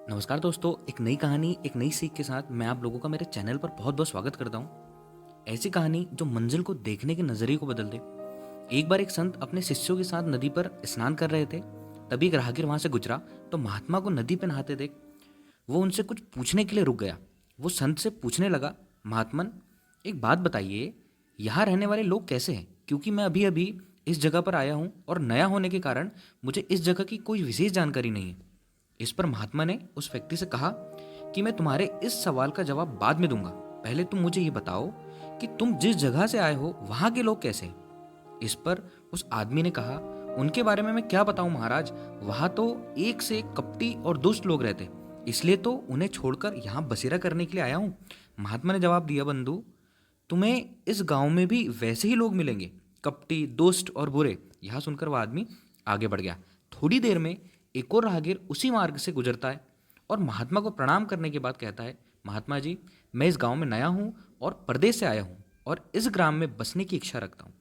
नमस्कार दोस्तों, एक नई कहानी, एक नई सीख के साथ मैं आप लोगों का मेरे चैनल पर बहुत बहुत स्वागत करता हूँ। ऐसी कहानी जो मंजिल को देखने के नज़रिए को बदल दे। एक बार एक संत अपने शिष्यों के साथ नदी पर स्नान कर रहे थे। तभी एक राहगीर वहां से गुजरा तो महात्मा को नदी पर नहाते देख वो उनसे कुछ पूछने के लिए रुक गया। वो संत से पूछने लगा, महात्मन, एक बात बताइए, यहाँ रहने वाले लोग कैसे हैं? क्योंकि मैं अभी अभी इस जगह पर आया हूँ और नया होने के कारण मुझे इस जगह की कोई विशेष जानकारी नहीं है। इस पर महात्मा ने उस व्यक्ति से कहा कि मैं तुम्हारे इस सवाल का जवाब बाद में दूंगा। पहले तुम मुझे ये बताओ कि तुम जिस जगह से आए हो वहां के लोग कैसे हैं? इस पर उस आदमी ने कहा, उनके बारे में मैं क्या बताऊं महाराज, वहां तो एक से एक कपटी और दुष्ट लोग रहते, इसलिए तो उन्हें छोड़कर यहाँ बसेरा करने के लिए आया हूँ। महात्मा ने जवाब दिया, बंधु, तुम्हें इस गांव में भी वैसे ही लोग मिलेंगे, कपटी, दुष्ट और बुरे। यह सुनकर वह आदमी आगे बढ़ गया। थोड़ी देर में एक और राहगीर उसी मार्ग से गुजरता है और महात्मा को प्रणाम करने के बाद कहता है, महात्मा जी, मैं इस गांव में नया हूँ और परदेश से आया हूँ और इस ग्राम में बसने की इच्छा रखता हूँ,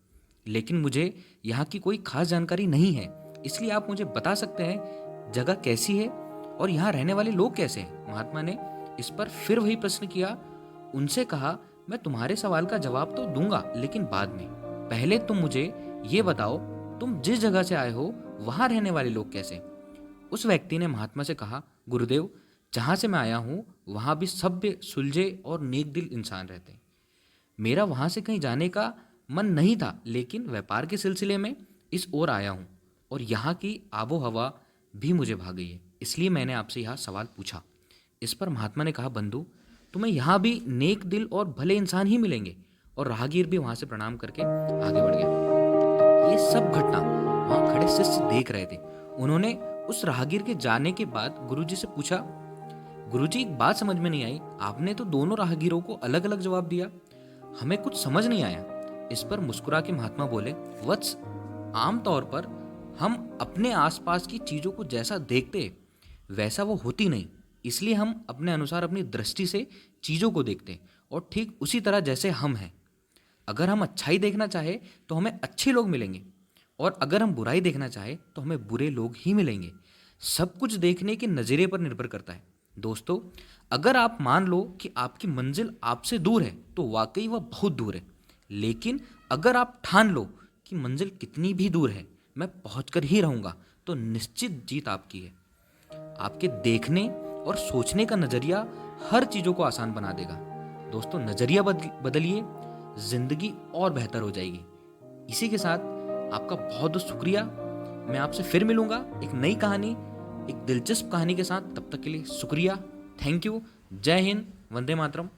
लेकिन मुझे यहाँ की कोई खास जानकारी नहीं है, इसलिए आप मुझे बता सकते हैं जगह कैसी है और यहाँ रहने वाले लोग कैसे हैं? महात्मा ने इस पर फिर वही प्रश्न किया। उनसे कहा, मैं तुम्हारे सवाल का जवाब तो दूंगा, लेकिन बाद में। पहले तुम मुझे ये बताओ, तुम जिस जगह से आए हो वहां रहने वाले लोग कैसे हैं? उस व्यक्ति ने महात्मा से कहा, गुरुदेव, जहां से मैं आया हूं वहां भी सभ्य, सुलझे और नेक दिल इंसान रहते हैं। मेरा वहां से कहीं जाने का मन नहीं था, लेकिन व्यापार के सिलसिले में इस ओर आया हूं और यहाँ की आबो हवा भी मुझे भा गई है, इसलिए मैंने आपसे यह सवाल पूछा। इस पर महात्मा ने कहा, बंधु, तुम्हें यहाँ भी नेक दिल और भले इंसान ही मिलेंगे। और राहगीर भी वहां से प्रणाम करके आगे बढ़ गया। ये सब घटना वहां खड़े शिष्य देख रहे थे। उन्होंने उस राहगीर के जाने के बाद गुरुजी से पूछा, गुरुजी, एक बात समझ में नहीं आई, आपने तो दोनों राहगीरों को अलग अलग जवाब दिया, हमें कुछ समझ नहीं आया। इस पर मुस्कुरा के महात्मा बोले, वत्स, आमतौर पर हम अपने आसपास की चीजों को जैसा देखते वैसा वो होती नहीं, इसलिए हम अपने अनुसार अपनी दृष्टि से चीजों को देखते हैं और ठीक उसी तरह जैसे हम हैं। अगर हम अच्छाई देखना चाहे तो हमें अच्छे लोग मिलेंगे और अगर हम बुराई देखना चाहे तो हमें बुरे लोग ही मिलेंगे। सब कुछ देखने के नज़रिए पर निर्भर करता है। दोस्तों, अगर आप मान लो कि आपकी मंजिल आपसे दूर है तो वाकई वह बहुत दूर है, लेकिन अगर आप ठान लो कि मंजिल कितनी भी दूर है, मैं पहुंच कर ही रहूंगा, तो निश्चित जीत आपकी है। आपके देखने और सोचने का नज़रिया हर चीज़ों को आसान बना देगा। दोस्तों, नज़रिया बदलिए, ज़िंदगी और बेहतर हो जाएगी। इसी के साथ आपका बहुत बहुत शुक्रिया। मैं आपसे फिर मिलूंगा एक नई कहानी, एक दिलचस्प कहानी के साथ। तब तक के लिए शुक्रिया, थैंक यू, जय हिंद, वंदे मातरम।